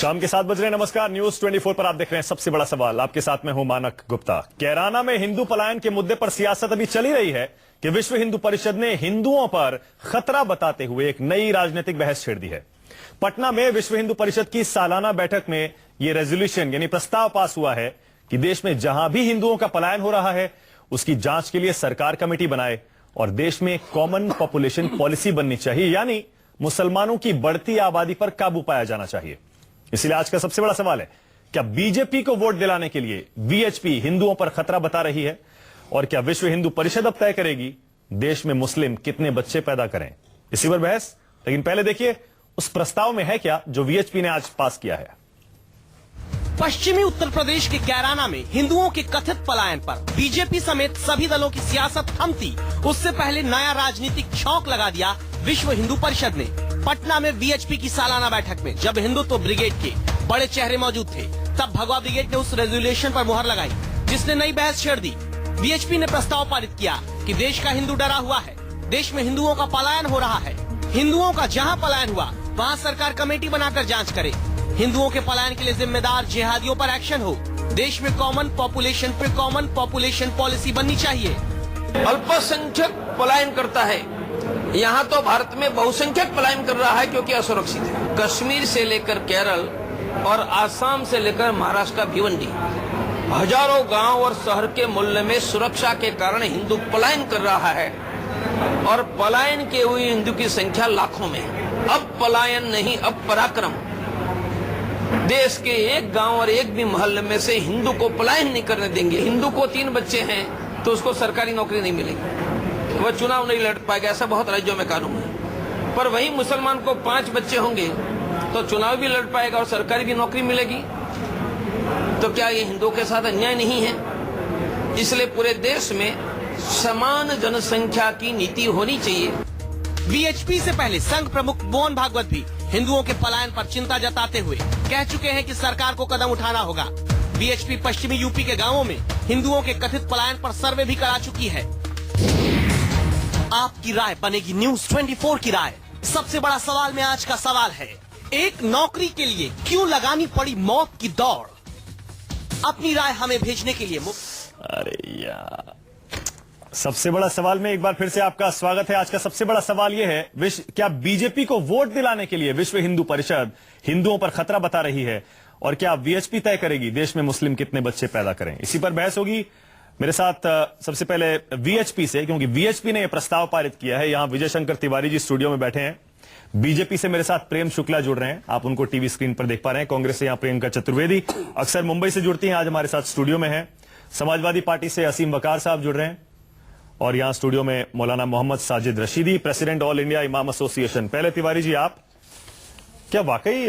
शाम के 7 बज रहे। नमस्कार, न्यूज 24 पर आप देख रहे हैं सबसे बड़ा सवाल। आपके साथ में हूं मानक गुप्ता। कैराना में हिंदू पलायन के मुद्दे पर सियासत अभी चली रही है कि विश्व हिंदू परिषद ने हिंदुओं पर खतरा बताते हुए एक नई राजनीतिक बहस छेड़ दी है। पटना में विश्व हिंदू परिषद की सालाना बैठक में यह रेजोल्यूशन यानी प्रस्ताव पास हुआ है कि देश में जहां भी हिंदुओं का पलायन हो रहा है उसकी जांच के लिए सरकार कमेटी बनाए और देश में कॉमन पॉपुलेशन पॉलिसी बननी चाहिए, यानी मुसलमानों की बढ़ती आबादी पर काबू पाया जाना चाहिए। इसलिए आज का सबसे बड़ा सवाल है, क्या बीजेपी को वोट दिलाने के लिए वीएचपी हिंदुओं पर खतरा बता रही है? और क्या विश्व हिंदू परिषद अब तय करेगी देश में मुस्लिम कितने बच्चे पैदा करें? इसी पर बहस। लेकिन पहले देखिए उस प्रस्ताव में है क्या जो वीएचपी ने आज पास किया है। पश्चिमी उत्तर प्रदेश के कैराना में हिंदुओं के कथित पलायन पर बीजेपी समेत सभी दलों की सियासत थमती उससे पहले नया राजनीतिक छौंक लगा दिया विश्व हिंदू परिषद ने। पटना में वीएचपी की सालाना बैठक में जब हिंदुत्व ब्रिगेड के बड़े चेहरे मौजूद थे, तब भगवा ब्रिगेड ने उस रेजोल्यूशन पर मुहर लगाई जिसने नई बहस छेड़ दी। वीएचपी ने प्रस्ताव पारित किया कि देश का हिंदू डरा हुआ है, देश में हिंदुओं का पलायन हो रहा है, हिंदुओं का जहां पलायन हुआ वहां सरकार कमेटी बनाकर जांच करे, हिंदुओं के पलायन के लिए जिम्मेदार जिहादियों पर एक्शन हो, देश में कॉमन पॉपुलेशन पॉलिसी बननी चाहिए। अल्पसंख्यक पलायन करता है, यहाँ तो भारत में बहुसंख्यक पलायन कर रहा है क्योंकि असुरक्षित है। कश्मीर से लेकर केरल और आसाम से लेकर महाराष्ट्र का भिवंडी, हजारों गांव और शहर के मूल्य में सुरक्षा के कारण हिंदू पलायन कर रहा है और पलायन के हुए हिंदू की संख्या लाखों में है। अब पलायन नहीं, अब पराक्रम। देश के एक गांव और एक भी मोहल्ले में से हिंदू को पलायन नहीं करने देंगे। हिंदू को 3 बच्चे हैं तो उसको सरकारी नौकरी नहीं मिलेगी, वह चुनाव नहीं लड़ पाएगा। ऐसा बहुत राज्यों में कानून है। पर वही मुसलमान को 5 बच्चे होंगे तो चुनाव भी लड़ पाएगा और सरकारी भी नौकरी मिलेगी। तो क्या ये हिंदुओं के साथ अन्याय नहीं है? इसलिए पूरे देश में समान जनसंख्या की नीति होनी चाहिए। वीएचपी से पहले संघ प्रमुख मोहन भागवत भी हिंदुओं के पलायन पर चिंता जताते हुए कह चुके हैं कि सरकार को कदम उठाना होगा। वीएचपी पश्चिमी यूपी के गांवों में हिंदुओं के कथित पलायन पर सर्वे भी करा चुकी है। आपकी राय बनेगी न्यूज 24 की राय। सबसे बड़ा सवाल में आज का सवाल है, एक नौकरी के लिए क्यों लगानी पड़ी मौत की दौड़? अपनी राय हमें भेजने के लिए अरे यार, सबसे बड़ा सवाल में एक बार फिर से आपका स्वागत है। आज का सबसे बड़ा सवाल यह है, क्या बीजेपी को वोट दिलाने के लिए विश्व हिंदू परिषद हिंदुओं पर खतरा बता रही है? और क्या वीएचपी तय करेगी देश में मुस्लिम कितने बच्चे पैदा करें? इसी पर बहस होगी। मेरे साथ सबसे पहले वीएचपी से, क्योंकि वीएचपी ने यह प्रस्ताव पारित किया है। यहां विजय शंकर तिवारी जी स्टूडियो में बैठे हैं। बीजेपी से मेरे साथ प्रेम शुक्ला जुड़ रहे हैं, आप उनको टीवी स्क्रीन पर देख पा रहे हैं। कांग्रेस से यहां प्रियंका चतुर्वेदी अक्सर मुंबई से जुड़ती हैं, आज हमारे साथ स्टूडियो में है। समाजवादी पार्टी से असीम वकार साहब जुड़ रहे हैं और यहां स्टूडियो में Maulana Mohammad Sajid Rashidi, president all India Imam association. पहले तिवारी जी, आप क्या वाकई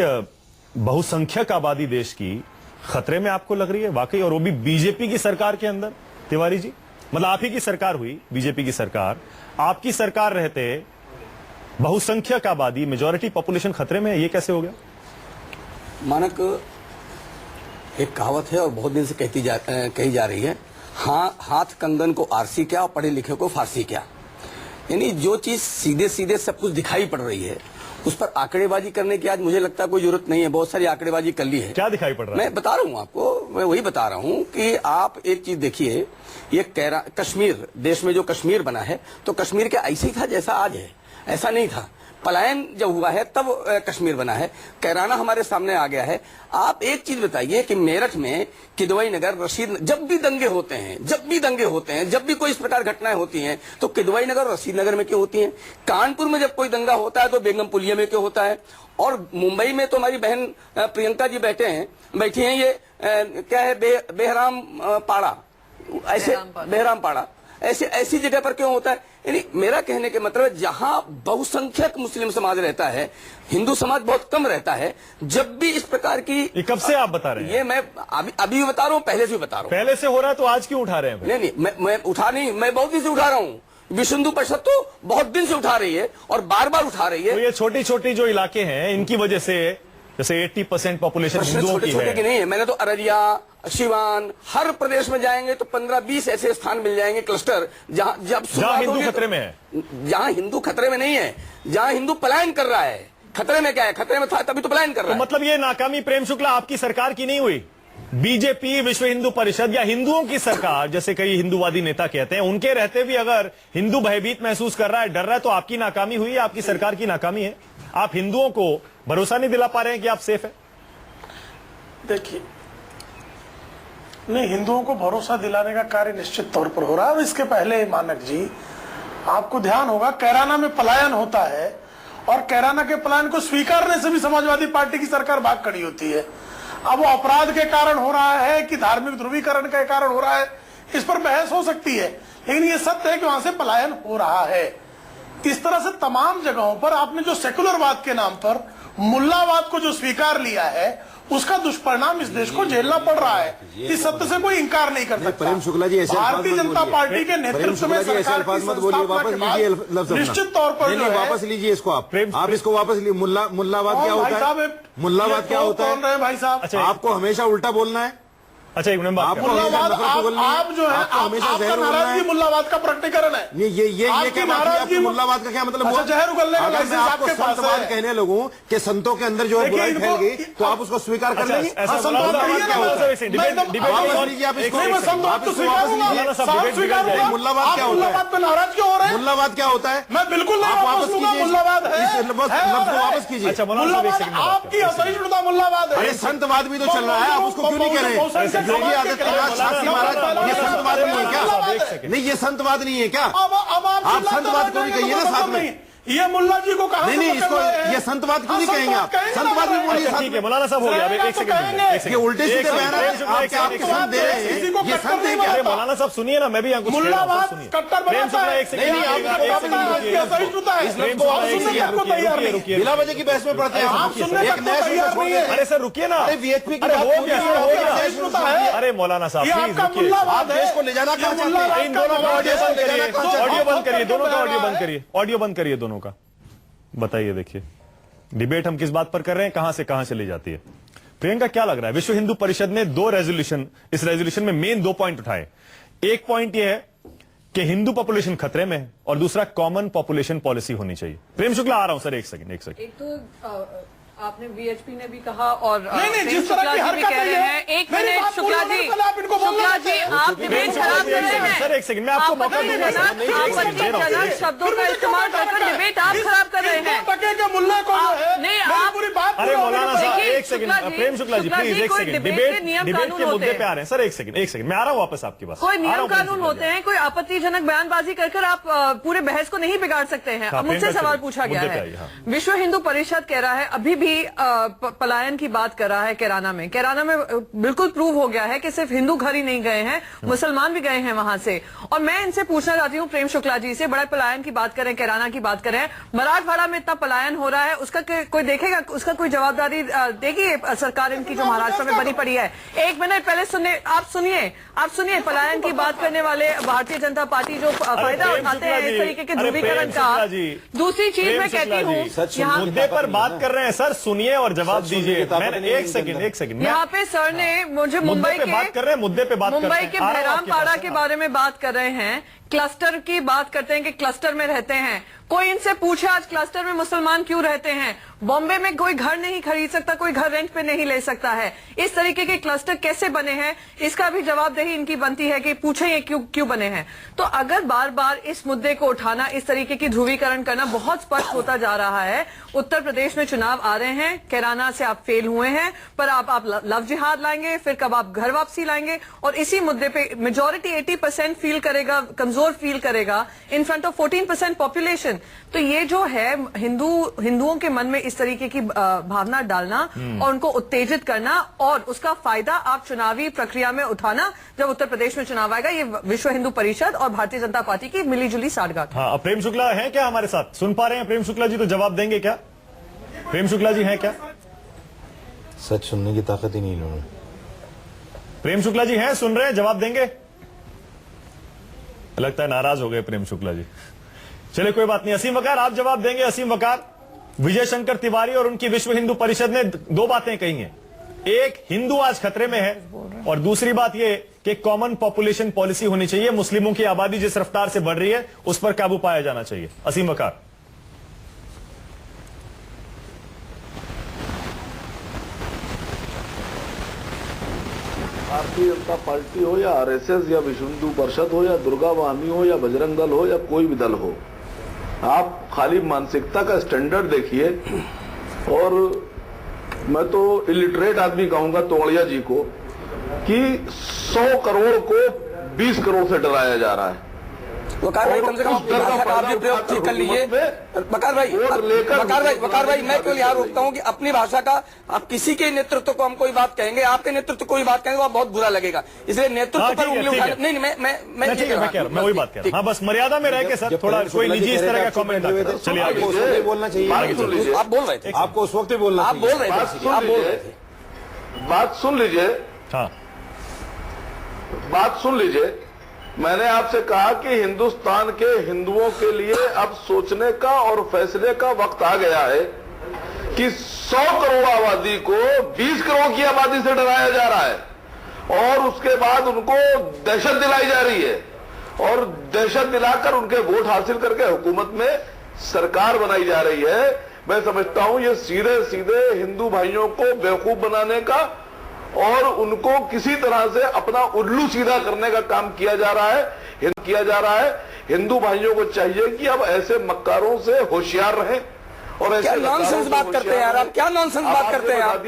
बहुसंख्यक आबादी देश की खतरे में आपको लग रही है वाकई, और वो भी बीजेपी की सरकार के अंदर? तिवारी जी, मतलब आप ही की सरकार हुई, बीजेपी की सरकार, आपकी सरकार रहते बहुसंख्यक आबादी, मेजॉरिटी पॉपुलेशन खतरे में है, ये कैसे हो गया? मानक, एक कहावत है और बहुत दिन से कही जा रही है, हाँ, हाथ कंगन को आरसी क्या और पढ़े लिखे को फारसी क्या। यानी जो चीज सीधे सीधे सब कुछ दिखाई पड़ रही है उस पर आंकड़ेबाजी करने की आज मुझे लगता है कोई जरूरत नहीं है। बहुत सारी आंकड़ेबाजी कर ली है। क्या दिखाई पड़ रहा है? मैं बता रहा हूँ आपको, मैं वही बता रहा हूँ कि आप एक चीज देखिए, ये कश्मीर, देश में जो कश्मीर बना है तो कश्मीर क्या ऐसे ही था जैसा आज है? ऐसा नहीं था। पलायन जब हुआ है तब कश्मीर बना है। कैराना हमारे सामने आ गया है। आप एक चीज बताइए कि मेरठ में किदवई नगर, रशीद, जब भी दंगे होते हैं, जब भी कोई इस प्रकार घटनाएं होती हैं तो किदवई नगर और रशीद नगर में क्यों होती हैं? कानपुर में जब कोई दंगा होता है तो बेगम पुलिया में क्यों होता है? और मुंबई में तो हमारी बहन प्रियंका जी बैठी हैं, ये क्या है, बेहराम पाड़ा, ऐसे बेहराम पाड़ा, ऐसी जगह पर क्यों होता है? यानी मेरा कहने के मतलब, जहां बहुसंख्यक मुस्लिम समाज रहता है, हिंदू समाज बहुत कम रहता है, जब भी इस प्रकार की। ये कब से आप बता रहे हैं? ये मैं अभी भी बता रहा हूँ, पहले से भी बता रहा हूँ। पहले से हो रहा है तो आज क्यों उठा रहे हैं? नहीं, मैं बहुत दिन से उठा रहा हूँ। विश्व हिंदू परिषद तो बहुत दिन से उठा रही है और बार बार उठा रही है। तो ये छोटी छोटी जो इलाके हैं इनकी वजह से, जैसे 80% पॉपुलेशन हिंदुओं की है। नहीं है, मैंने तो अररिया, शिवान, हर प्रदेश में जाएंगे तो 15-20 ऐसे स्थान मिल जाएंगे, क्लस्टर, जहां हिंदू खतरे में है, जहां हिंदू खतरे में नहीं है, जहां हिंदू पलायन कर रहा है। खतरे में क्या है, खतरे में था तभी तो पलायन कर रहा तो है। मतलब ये नाकामी प्रेम शुक्ला आपकी सरकार की नहीं हुई, बीजेपी, विश्व हिंदू परिषद या हिंदुओं की सरकार, जैसे कई हिंदूवादी नेता कहते हैं, उनके रहते भी अगर हिंदू भयभीत महसूस कर रहा है, डर रहा है, तो आपकी नाकामी हुई है, आपकी सरकार की नाकामी है। आप हिंदुओं को भरोसा नहीं दिला पा रहे हैं कि आप सेफ है। देखिए, नहीं, हिंदुओं को भरोसा दिलाने का कार्य निश्चित तौर पर हो रहा है। और इसके पहले मानक जी, आपको ध्यान होगा, कैराना में पलायन होता है और कैराना के पलायन को स्वीकारने से भी समाजवादी पार्टी की सरकार भाग खड़ी होती है। अब वो अपराध के कारण हो रहा है कि धार्मिक ध्रुवीकरण के कारण हो रहा है, इस पर बहस हो सकती है, लेकिन ये सत्य है कि वहां से पलायन हो रहा है। इस तरह से तमाम जगहों पर आपने जो सेकुलरवाद के नाम पर मुल्लावाद को जो स्वीकार लिया है, उसका दुष्परिणाम इस देश को झेलना पड़ रहा है। इस सत्य से कोई इंकार नहीं कर सकता। प्रेम शुक्ला जी, ऐसे भारतीय जनता पार्टी के नेतृत्व में सरकार की मत बोलिए, वापस लीजिए लफ्ज अपना। निश्चित तौर पर नहीं, वापस लीजिए इसको आप इसको वापस लीजिए। मुल्लावाद क्या होता है? मुल्लावाद क्या होता है भाई साहब? आपको हमेशा उल्टा बोलना है। अच्छा, एक मिनट बात करें। मुल्लावाद आप जो है, आपका नाराजगी मुल्लावाद का प्रकटीकरण है। ये क्या बात है? आपकी मुल्लावाद का क्या मतलब हुआ? जहर उगलने का अगर मैं लाइसेंस आपको आपके पास संतवाद है। कहने लगूं कि संतों के अंदर जो है बुराई फैल गई, तो आप उसको स्वीकार कर लेंगे? ऐसा संतवाद मुल्लावाद कहिए क्या ना, होता है? मैं एकदम वापस लीजिए आप इसको। नहीं, मैं संतवाद तो स्वीकारूंगा, लीजिए। साफ स्वीकारूंगा। मुल्लावाद क्या आप होता है? मुल्लावाद पे नाराज क्यों हो रहे हैं? मुल्लावाद क्या होता है? मैं बिल्कुल नहीं आप वापस वापस लूंगा। कीजिए। मुल्लावाद है, इस लफ्ज को वापस कीजिए। अच्छा, मौलाना साहब, एक मुल्लावाद सेकंड में बात आपकी करें। असहिष्णुता मुल्लावाद है। अरे संतवाद भी तो चल रहा है, आप उसको क्यों नहीं कह रहे? योगी आदित्यनाथ, शास्त्री महाराज, ये संतवाद नहीं है क्या? नहीं, ये संतवाद नहीं है क्या? अब आप संतवाद को भी कहिए ना साथ में। ये मुल्ला जी को कहा नहीं, इसको ये संतवाद क्यों नहीं कहेंगे आप? संतवाद भी बोलिए साथ ठीक है, में। मौलाना साहब, हो गया। अब एक सेकंड, ये उल्टे सीधे बयान आपके संत दे रहे हैं, ये संत है क्या? अरे मौलाना साहब सुनिए ना, मैं भी यहाँ कुछ कह रहा हूं, मुल्लावाद सुनिए। कट्टर प्रेम बनाता शुक्ला, है। एक सेकंड, नहीं, एक सेकंड, आपकी असहिष्णुता है। प्रेम शुक्ला, आप एक सुनने सेकंड, को तैयार नहीं। रुकिए। बिना वजह की बहस में पड़ते हैं आप सुनने एक तक नया तो तैयार नहीं है। अरे सर रुकिए ना। अरे वीएचपी की अरे बात हो गया सर, हो गया। असहिष्णुता है। अरे मौलाना साहब ये प्लीज आपका रुकिए। मुल्लावाद आप है। देश को ले जाना कहाँ चाहते हैं? इन दोनों का ऑडियो बंद करिए, ऑडियो बंद करिए, दोनों का ऑडियो बंद है। करिए, ऑडियो बंद करिए दोनों का। बताइए, देखिए डिबेट हम किस बात पर कर रहे हैं, कहां से कहां चली जाती है। प्रियंका, क्या लग रहा है? विश्व हिंदू परिषद ने दो रेजोल्यूशन, इस रेजोल्यूशन में मेन दो पॉइंट उठाए। एक पॉइंट यह है कि हिंदू पॉपुलेशन खतरे में है, और दूसरा कॉमन पॉपुलेशन पॉलिसी होनी चाहिए। प्रेम शुक्ला, आ रहा हूं सर, एक सेकंड। एक तो आपने वीएचपी ने भी कहा और नहीं, प्रेम जिस तरह शुक्ला की जी भी हरकत कह रहे है, हैं। एक मेरी मिनट बात शुक्ला बोलने जी, से पहले आप इनको बोलने शुक्ला देते जी, हैं। आप डिबेट खराब कर रहे हैं। सर एक सेकंड, मैं आपको मौका दूंगा सर। आपत्तिजनक शब्दों का इस्तेमाल कर डिबेट आप खराब कर रहे हैं। टके के मुल्ले को जो है, नहीं, मेरी आप- पूरी बात अरे पूरी मौलाना होने साहब, देखिए, एक सेकंड, शुक्ला जी, प्रेम शुक्ला जी शुक्ला प्लीज, जी, एक कोई सेकंड। डिबेट के नियम डिबेट कानून के मुद्दे होते पे आ रहे हैं सर। एक सेकंड, एक सेकंड, मैं आ रहा हूं वापस आपके पास। कोई आ रहा नियम हूं, प्रेम कानून शुक्ला होते जी। हैं, कोई आपत्तिजनक बयानबाजी कर आप पूरे बहस को नहीं बिगाड़ सकते हैं। हाँ, अब मुझसे प्रियंका सवाल चलिए, पूछा गया मुद्दे पे है। आइए, हाँ। विश्व हिंदू परिषद कह रहा है, अभी भी पलायन की बात कर रहा है कैराना में। कैराना में बिल्कुल प्रूव हो गया है कि सिर्फ हिंदू घर ही नहीं गए हैं, मुसलमान भी गए हैं वहां से। और मैं इनसे पूछना चाहती हूँ प्रेम शुक्ला जी से, बड़ा पलायन की बात करें, कैराना की बात करें, मराठवाड़ा में इतना पलायन हो रहा है, उसका कोई देखेगा, उसका कोई जवाबदारी देगी सरकार इनकी जो महाराष्ट्र में बनी पड़ी है? एक मिनट पहले आप सुनिए, पलायन की बात करने वाले भारतीय जनता पार्टी जो फायदा प्रेम उठाते हैं शुक्ला इस जी, तरीके के अरे ध्रुवीकरण प्रेम का। शुक्ला जी, दूसरी चीज प्रेम मैं कहती शुक्ला हूँ, जी, यहाँ मुद्दे पर बात कर रहे हैं सर, सुनिए और जवाब दीजिए। मैंने एक सेकंड, यहाँ पे सर ने मुझे मुद्दे मुंबई पे बात कर रहे हैं, मुद्दे पे बात करते मुंबई हैं। के आ रहा हूं बहराम आपके पाड़ा पास। के बारे में बात कर रहे हैं, क्लस्टर की बात करते हैं कि क्लस्टर में रहते हैं। कोई इनसे पूछे आज क्लस्टर में मुसलमान क्यों रहते हैं? बॉम्बे में कोई घर नहीं खरीद सकता, कोई घर रेंट पे नहीं ले सकता है। इस तरीके के क्लस्टर कैसे बने हैं, इसका भी जवाबदेही इनकी बनती है कि पूछे ये क्यों बने हैं। तो अगर बार बार इस मुद्दे को उठाना, इस तरीके की ध्रुवीकरण करना बहुत स्पष्ट होता जा रहा है। उत्तर प्रदेश में चुनाव आ रहे हैं, कैराना से आप फेल हुए हैं, पर आप लव जिहाद लाएंगे, फिर कब आप घर वापसी लाएंगे, और इसी मुद्दे पे मेजोरिटी 80% फील करेगा, कमजोर फील करेगा इन फ्रंट ऑफ 14% पॉपुलेशन। तो ये जो है हिंदुओं के मन में इस तरीके की भावना डालना और उनको उत्तेजित करना, और उसका फायदा आप चुनावी प्रक्रिया में उठाना जब उत्तर प्रदेश में चुनाव आएगा, ये विश्व हिंदू परिषद और भारतीय जनता पार्टी की मिलीजुली साठगांठ है। हाँ, अब प्रेम शुक्ला है क्या हमारे साथ? सुन पा रहे हैं प्रेम शुक्ला जी? तो जवाब देंगे क्या? प्रेम शुक्ला जी हैं क्या? सच सुनने की ताकत ही नहीं इन्होंने। प्रेम शुक्ला जी हैं, सुन रहे हैं, जवाब देंगे? लगता है नाराज हो गए प्रेम शुक्ला जी। चलिए कोई बात नहीं, असीम वकार आप जवाब देंगे? असीम वकार, विजय शंकर तिवारी और उनकी विश्व हिंदू परिषद ने दो बातें कही हैं। एक, हिंदू आज खतरे में है, और दूसरी बात यह कि कॉमन पॉपुलेशन पॉलिसी होनी चाहिए। मुस्लिमों की आबादी जिस रफ्तार से बढ़ रही है उस पर काबू पाया जाना चाहिए। असीम वकार। भारतीय जनता पार्टी हो या आरएसएस या विश्व हिंदू परिषद हो या दुर्गा वाहिनी हो या बजरंग दल हो या कोई भी दल हो, आप खाली मानसिकता का स्टैंडर्ड देखिए। और मैं तो इलिटरेट आदमी कहूंगा तोड़िया जी को कि 100 करोड़ को 20 करोड़ से डराया जा रहा है। वकार भाई कम से कम अपनी भाषा का आप भी प्रयोग ठीक कर लीजिए। वकार भाई मैं केवल यहाँ रोकता हूँ कि अपनी भाषा का, आप किसी के नेतृत्व को हम कोई बात कहेंगे, आपके नेतृत्व को कोई बात कहेंगे, वो बहुत बुरा लगेगा। इसलिए नेतृत्व पर उंगली उठाने नहीं, मैं वही बात कर रहा हूँ। हाँ, बस मर्यादा में रह के सर, थोड़ा कोई निजी इस तरह का कमेंट चलिए आगे बोलना चाहिए। आप बोल रहे थे, आपको उस वक्त बोलना, आप बोल रहे थे, बात सुन लीजिए। हाँ, बात सुन लीजिए। मैंने आपसे कहा कि हिंदुस्तान के हिंदुओं के लिए अब सोचने का और फैसले का वक्त आ गया है कि 100 करोड़ आबादी को 20 करोड़ की आबादी से डराया जा रहा है और उसके बाद उनको दहशत दिलाई जा रही है और दहशत दिलाकर उनके वोट हासिल करके हुकूमत में सरकार बनाई जा रही है। मैं समझता हूं ये सीधे सीधे हिंदू भाइयों को बेवकूफ बनाने का और उनको किसी तरह से अपना उल्लू सीधा करने का काम किया जा रहा है। हिंदू भाइयों को चाहिए कि अब ऐसे मक्कारों से होशियार रहें। और ऐसे क्या नॉनसेंस बात करते हैं यार आप, क्या नॉनसेंस बात करते हैं आप?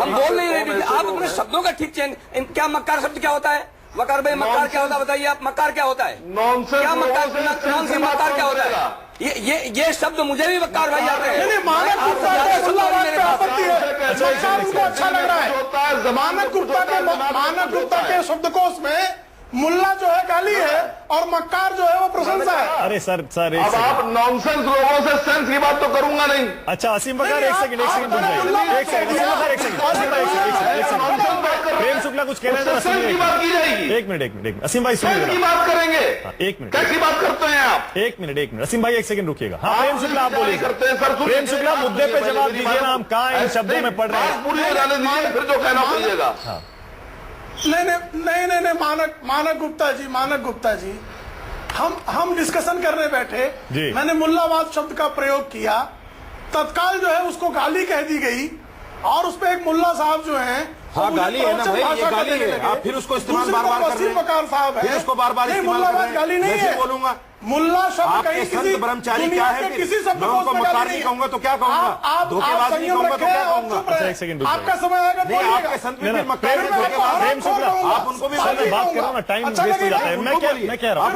हम बोल नहीं रहे, आप अपने शब्दों का ठीक चेंज। क्या मक्कार शब्द क्या होता है वकार भाई? मक्कार क्या होता है बताइए आप, मक्कार क्या होता है? नॉनसेंस क्या मक्कार क्या होता है? ये शब्द मुझे भी वकार भाई आते हैं। मानक गुप्ता अच्छा लग रहा है। मानक गुप्ता के शब्दकोश में मुल्ला जो है गाली है और मक्कार जो है वो प्रशंसा है। अरे सर अब आप नॉनसेंस लोगों से सेंस की बात तो करूंगा नहीं। अच्छा असीम बकार, एक सेकंड प्रेम शुक्ला कुछ कह रहे हैं, सेंस की बात की जाएगी। एक मिनट असीम भाई सुनिए, की बात करेंगे। एक मिनट, कैसी बात करते हैं आप? एक मिनट असीम भाई, एक सेकंड रुकिएगा। हाँ प्रेम शुक्ला आप बोलिए। करते हैं सर, प्रेम शुक्ला मुद्दे पे जवाब दीजिए ना, हम कहाँ इन शब्दों में पढ़ रहे हैं? पूरी जाने दीजिए, फिर जो कहना कीजिएगा। नहीं मानक गुप्ता जी हम डिस्कशन करने बैठे, मैंने मुल्लावाद शब्द का प्रयोग किया, तत्काल जो है उसको गाली कह दी गई और उस पे एक मुल्ला साहब जो हैं, हाँ गाली है ना भाई, ये गाली है। आप फिर उसको इस्तेमाल बार-बार कर रहे हैं। वकार साहब है, फिर उसको बार-बार इस्तेमाल कर रहे हैं। गाली नहीं है, बोलूंगा मुल्ला शब्द कहीं संत ब्रह्मचारी क्या है? किसी शब्द मैं उनको मक्कार नहीं कहूंगा तो क्या कहूंगा? धोखेबाज नहीं कहूंगा तो क्या कहूंगा? एक सेकंड आपका समय आएगा तो आपके संत भी फिर मक्कार में धोखेबाज। प्रेम शुक्ला आप उनको भी बात करो ना, टाइम वेस्ट हो जाता है। मैं कह रहा हूँ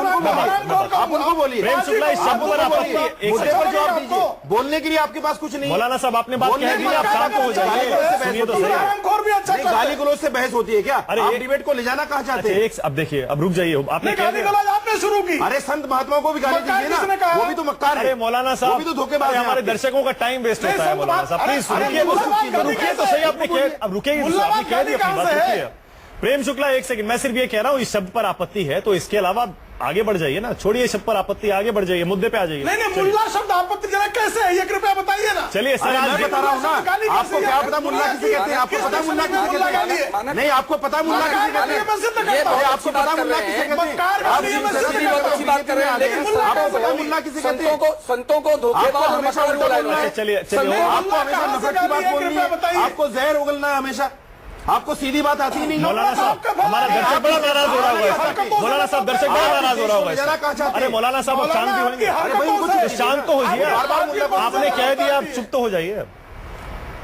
आप उनको बोलिए। प्रेम शुक्ला इस शब्द पर आपत्ति, मुद्दे पर जवाब दीजिए। बोलने के लिए आपके पास कुछ नहीं। मौलाना साहब आपने बात कह दी, आप शांत हो जाइए, सुनिए तो सही। गाली गलौज से बहस होती है क्या? अरे ये डिबेट को ले जाना कहाँ चाहते हैं? अब देखिए, अब रुक जाइए, आपने आपने शुरू की। अरे संत महात्मा को भी गाली दीजिए ना, वो भी तो मक्कार है। अरे मौलाना साहब, वो भी तो धोखेबाज है। हमारे दर्शकों का टाइम वेस्ट होता है। मौलाना साहब प्लीज रुकिए तो सही, आपने अब रुकेगी, आपने कह दी अपनी बात, रुकिए। प्रेम शुक्ला एक सेकंड, मैं सिर्फ ये कह रहा हूँ इस शब्द पर आपत्ति है तो इसके अलावा आगे बढ़ जाइए ना, छोड़िए शब्द पर आपत्ति, आगे बढ़ जाइए, मुद्दे पे आ जाइए। नहीं मुल्ला शब्द आपत्तिजनक कैसे है ये कृपया बताइए ना। चलिए सर, मैं बता रहा हूँ ना, आपको क्या पता मुल्ला किसे कहते हैं? आपको पता मुल्ला किसे कहते हैं? नहीं, आपको पता मुल्ला किसे कहते हैं? आपको पता मुल्ला किसे कहते हैं? अच्छी बात कर रहे हैं, लेकिन आपको पता मुल्ला किसे कहते हैं? संतों को धोखेबाज और हमेशा उल्टा बोलना है। चलिए आपको हमेशा नफरत की बात बोलनी है, आपको जहर उगलना है हमेशा, आपको सीधी बात आती ही नहीं। मौलाना साहब, हमारा दर्शक बड़ा नाराज हो रहा होगा। मौलाना साहब, दर्शक बड़ा नाराज हो रहा होगा। अरे मौलाना साहब, आप शांत भी होंगे? अरे भाई कुछ शांत तो होइए, आपने कह दिया, आप चुप तो हो जाइए।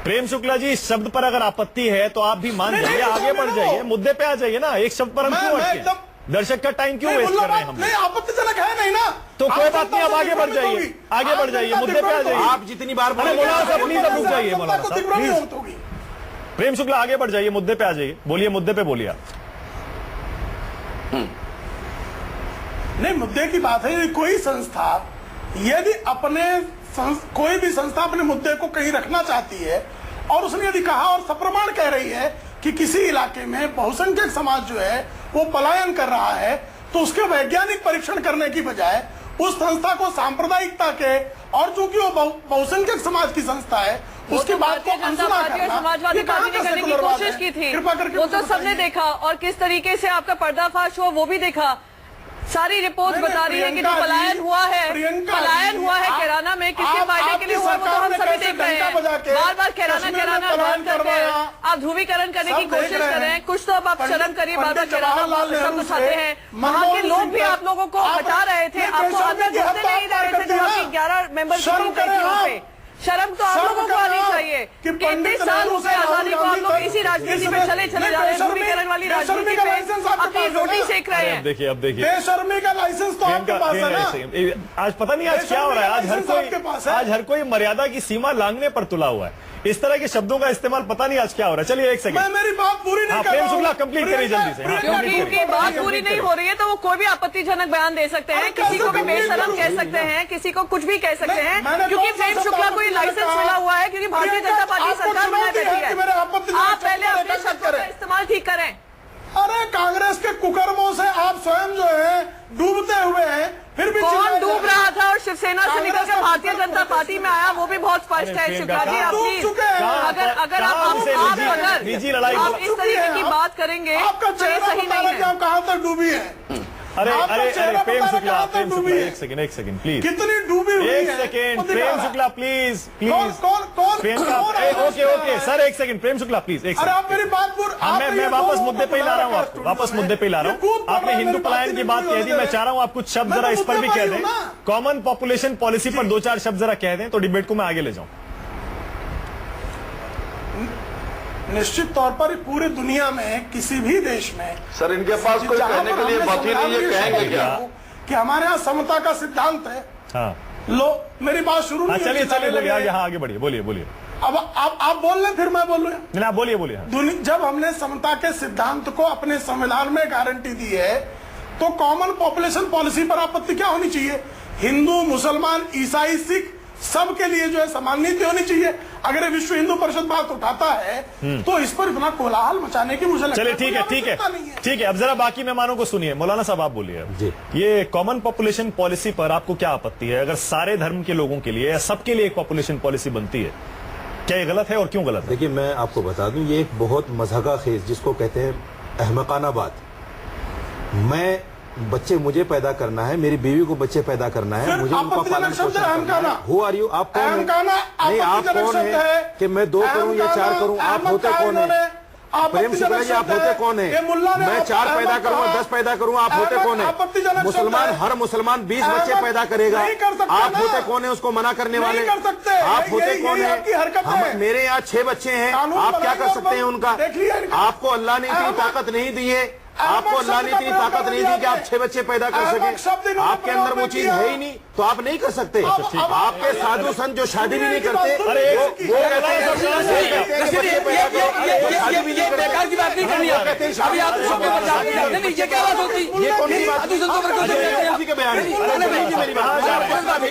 प्रेम शुक्ला जी, इस शब्द पर अगर आपत्ति है तो आप भी मान जाइए, आगे बढ़ जाइए, मुद्दे पे आ जाइए ना। एक शब्द पर हम क्यों अटके? दर्शक का टाइम क्यों वेस्ट कर रहे हैं हम? नहीं आपत्तिजनक है नहीं ना, तो कोई बात नहीं, आप आगे बढ़ जाइए, आगे बढ़ जाइए, मुद्दे पे आ जाइए। आप जितनी बार बोले मौलाना साहब प्लीज अब रुक जाइए। मौलाना साहब प्लीज, प्रेम शुक्ला आगे बढ़ जाइए, मुद्दे पे आ जाइए, बोलिए, मुद्दे पे बोलिए आप। नहीं मुद्दे की बात है, कोई संस्था यदि कोई भी संस्था अपने मुद्दे को कहीं रखना चाहती है और उसने यदि कहा और सप्रमाण कह रही है कि किसी इलाके में बहुसंख्यक समाज जो है वो पलायन कर रहा है, तो उसके वैज्ञानिक परीक्षण करने की बजाय उस संस्था को सांप्रदायिकता के, और चूंकि वो बहुसंख्यक समाज की संस्था है, उसकी बात को अनसुना करना, समाजवादी पार्टी ने करने की कोशिश की थी, वो तो सबने देखा और किस तरीके से आपका पर्दाफाश हुआ वो भी देखा। सारी रिपोर्ट बता रही है कि जो पलायन हुआ है कैराना में, किसके फायदे के लिए हुआ वो तो हम सभी देख रहे हैं। बार बार कैराना बात करते हैं, आप ध्रुवीकरण करने की कोशिश कर रहे हैं। कुछ तो अब आप शर्म करिए, बार बार कैराना शब्द उठाते हैं। वहाँ के लोग भी आप लोगों को बता रहे थे, आपको अंदर घुसने नहीं दे रहे थे जब आपकी 11 मेंबर पे। शर्म तो आप लोगों को आनी चाहिए कि 33 साल हो गए आजादी को, आप लोग इसी राजनीति में चले जा रहे हैं, ध्रुवीकरण वाली राजनीति में अपनी रोटी सेक रहे हैं। अब देखिए बेशर्मी का लाइसेंस तो आपके पास है ना। आज पता नहीं आज क्या हो रहा है, आज हर कोई मर्यादा की सीमा लांघने पर तुला हुआ है। इस तरह के शब्दों का इस्तेमाल पता नहीं आज क्या हो रहा है। चलिए एक सेकंड, मैं मेरी बात पूरी नहीं कर रहा हूं। प्रेम शुक्ला कंप्लीट करिए जल्दी से। क्योंकि उनकी बात पूरी नहीं हो रही है तो वो कोई भी आपत्तिजनक बयान दे सकते हैं, किसी को भी बेशरम कह सकते हैं, किसी को कुछ भी कह सकते हैं, क्योंकि प्रेम शुक्ला को लाइसेंस मिला हुआ है, क्योंकि भारतीय जनता पार्टी सरकार बनाए बैठी है। आप पहले अपने शब्दों का इस्तेमाल ठीक करें। अरे कांग्रेस के कुकर्मों से आप स्वयं जो है डूबते हुए हैं, फिर भी कौन डूब रहा था और शिवसेना से निकलकर भारतीय जनता पार्टी में आया वो भी बहुत स्पष्ट है। शुक्ला जी अगर आप निजी लड़ाई इस तरीके की बात करेंगे तो ये सही नहीं है। आप कहाँ तक डूबी है? अरे प्रेम शुक्ला एक सेकंड प्लीज, कितनी डूबी हुई है? एक सेकंड प्रेम शुक्ला प्लीज कौन प्रियंका, ओके सर एक सेकंड प्रेम शुक्ला प्लीज एक अरे आप सेकंड। मेरी बात मैं वापस मुद्दे पे ही ला रहा हूँ आपको, वापस मुद्दे पे ही ला रहा हूँ। आपने हिंदू पलायन की बात कह दी, मैं चाह रहा हूँ आप कुछ शब्द जरा इस पर भी कह दें। कॉमन पॉपुलेशन पॉलिसी पर 2-4 शब्द जरा कह दें तो डिबेट को मैं आगे ले जाऊं। निश्चित तौर पर पूरी दुनिया में किसी भी देश में सर इनके पास कोई कहने के लिए बात ही नहीं है, कहेंगे क्या कि हमारे यहाँ समता का सिद्धांत है। हाँ लो मेरी बात शुरू नहीं चलिए बोलिए आगे बढ़िए, बोलिए। अब आप बोल रहे फिर मैं बोल रहा हूँ। नहीं आप बोलिए। जब हमने समता के सिद्धांत को अपने संविधान में गारंटी दी है तो कॉमन पॉपुलेशन पॉलिसी पर आपत्ति क्या होनी चाहिए? हिंदू, मुसलमान, ईसाई, सिख सबके लिए जो है समान नीति होनी चाहिए। अगर विश्व हिंदू परिषद बात उठाता है तो इस पर इतना कोलाहल मचाने की मुझे लगता है। चलिए ठीक है। अब जरा बाकी मेहमानों को सुनिए। मौलाना साहब आप बोलिए, ये कॉमन पॉपुलेशन पॉलिसी पर आपको क्या आपत्ति है? अगर सारे धर्म के लोगों के लिए या सबके लिए एक पॉपुलेशन पॉलिसी बनती है, क्या ये गलत है और क्यों गलत है? देखिए मैं आपको बता दूं, ये एक बहुत मज़ाका खेज जिसको कहते हैं अहमकाना बात। बच्चे मुझे पैदा करना है, मेरी बीवी को बच्चे पैदा करना है, मुझे उनका पालन पोषण करना है। Who are you? आप कौन है? नहीं आप कौन है कि मैं 2 करूं या 4 करूं? आप होते कौन है? प्रेम शुक्ला जी आप होते कौन है? मैं 4 पैदा करूंगा, 10 पैदा करूंगा, आप होते कौन है? मुसलमान, हर मुसलमान 20 बच्चे पैदा करेगा, आप होते कौन है उसको मना करने वाले? आप होते कौन है? मेरे यहाँ 6 बच्चे हैं, आप क्या कर सकते हैं उनका? आपको अल्लाह ने इतनी ताकत नहीं दी है, आपको अल्लाह ने इतनी ताकत नहीं दी कि आप 6 बच्चे पैदा कर सके। आपके अंदर वो चीज है ही नहीं तो आप नहीं कर सकते। आपके साधु संत जो शादी भी नहीं करते वो कहते हैं शादी भी नहीं करते। ये कौन सी बात? उसी के बयान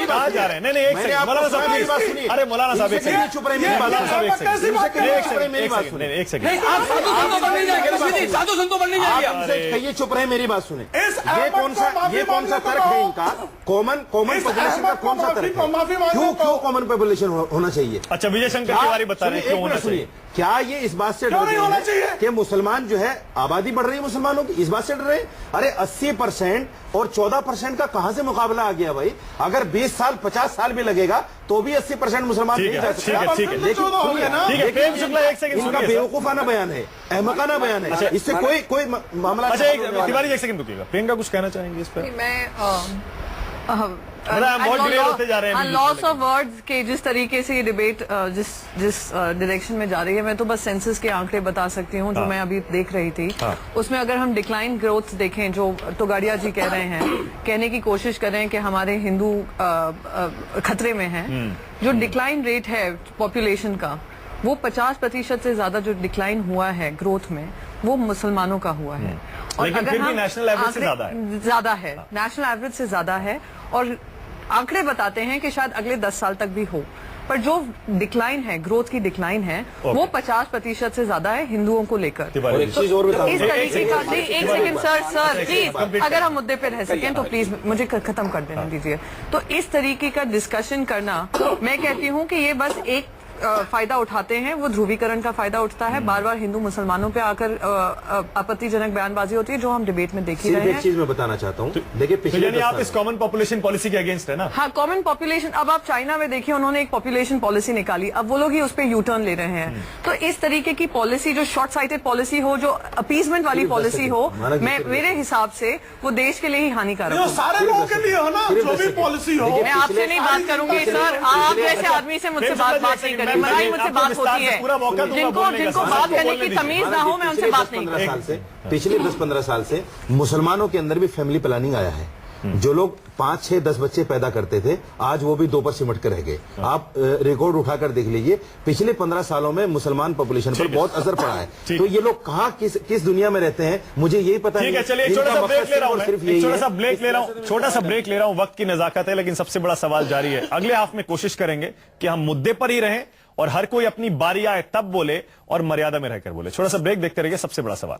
कहा जा रहे हैं? नहीं एक सेकंड मौलाना साहब मेरी बात सुनिए। अरे मौलाना साहब एक सेकंड चुप रहे, मेरी बात सुनिए। एक सेकंड साधु संतों पर नहीं जाएंगे। कहिए चुप रहे, मेरी बात सुने। ये कौन सा तर्क है इनका? कॉमन पॉपुलेशन का कौन सा तर्क है? क्यों कॉमन पॉपुलेशन होना चाहिए? अच्छा विजय शंकर तिवारी बता रहे हैं क्यों होना चाहिए। क्या ये इस बात से डर रहे हैं कि मुसलमान जो है आबादी बढ़ रही है मुसलमानों की, इस बात से डर रहे हैं? अरे 80% और 14% का कहां से मुकाबला आ गया भाई? अगर 20 साल 50 साल भी लगेगा तो भी 80% मुसलमान नहीं जा सकते। ठीक है प्रेम शुक्ला एक सेकंड, इनका बेवकूफाना बयान है, अहमकाना बयान है, इससे कोई मामला। अच्छा तिवारी एक सेकंड रुकिएगा, प्रियंका कुछ कहना चाहेंगे इस पर? लॉस ऑफ वर्ड्स के जिस तरीके से ये डिबेट जिस डायरेक्शन में जा रही है, मैं तो बस सेंसस के आंकड़े बता सकती हूँ जो मैं अभी देख रही थी। उसमें अगर हम डिक्लाइन ग्रोथ देखें जो तोगाड़िया जी कह रहे हैं, कहने की कोशिश कर रहे हैं कि हमारे हिंदू खतरे में हैं। जो डिक्लाइन रेट है पॉपुलेशन का वो 50% से ज्यादा जो डिक्लाइन हुआ है ग्रोथ में वो मुसलमानों का हुआ है। और लेकिन फिर भी नेशनल एवरेज से ज्यादा है, नेशनल एवरेज से ज्यादा है। और आंकड़े बताते हैं कि शायद अगले 10 साल तक भी हो, पर जो डिक्लाइन है, ग्रोथ की डिक्लाइन है वो 50% से ज्यादा है हिंदुओं को लेकर। एक चीज और बताऊं, इस तरीके का एक सेकंड सर प्लीज, अगर हम मुद्दे पे रह सकें तो प्लीज मुझे खत्म कर देने दीजिए। तो इस तरीके का डिस्कशन करना, मैं कहती हूँ कि ये बस एक फायदा उठाते हैं वो ध्रुवीकरण का फायदा उठता है। बार बार हिंदू मुसलमानों पे आकर आपत्तिजनक बयानबाजी होती है, जो हम डिबेट में देख ही रहे हैं। एक चीज मैं बताना चाहता हूँ, देखिए पिछले यानी आप इस कॉमन पॉपुलेशन पॉलिसी के अगेंस्ट है ना? हाँ, कॉमन पॉपुलेशन। अब आप चाइना में देखिए, उन्होंने एक पॉपुलेशन पॉलिसी निकाली, अब वो लोग ही उस पर यू टर्न ले रहे हैं। तो इस तरीके की पॉलिसी जो शॉर्ट साइटेड पॉलिसी हो, जो अपीजमेंट वाली पॉलिसी हो, मेरे हिसाब से वो देश के लिए ही हानिकारक जो हो। सारे लोगों के लिए हो ना, जो भी पॉलिसी हो। मैं आपसे नहीं बात करूंगी सर, आप जैसे आदमी से मुझसे बात नहीं करें। मलाई मुझसे बात होती है, जिनको बात करने की तमीज ना हो, मैं उनसे बात नहीं करूंगी। पिछले 10-15 साल से मुसलमानों के अंदर भी फैमिली प्लानिंग आया है। जो लोग 5, 6, 10 बच्चे पैदा करते थे, आज वो भी 2 पर सिमट कर रह गए। आप रिकॉर्ड उठाकर देख लीजिए, पिछले 15 सालों में मुसलमान पॉपुलेशन पर बहुत असर पड़ा है। तो ये लोग कहाँ किस दुनिया में रहते हैं, मुझे यही पता ठीक है। चलिए छोटा सा ब्रेक ले रहा हूं, छोटा सा ब्रेक ले रहा हूं। वक्त की नजाकत है, लेकिन सबसे बड़ा सवाल जारी है। अगले हाफ में कोशिश करेंगे कि हम मुद्दे पर ही रहें और हर कोई अपनी बारी आए तब बोले और मर्यादा में रहकर बोले। छोटा सा ब्रेक, देखते रहिए सबसे बड़ा सवाल।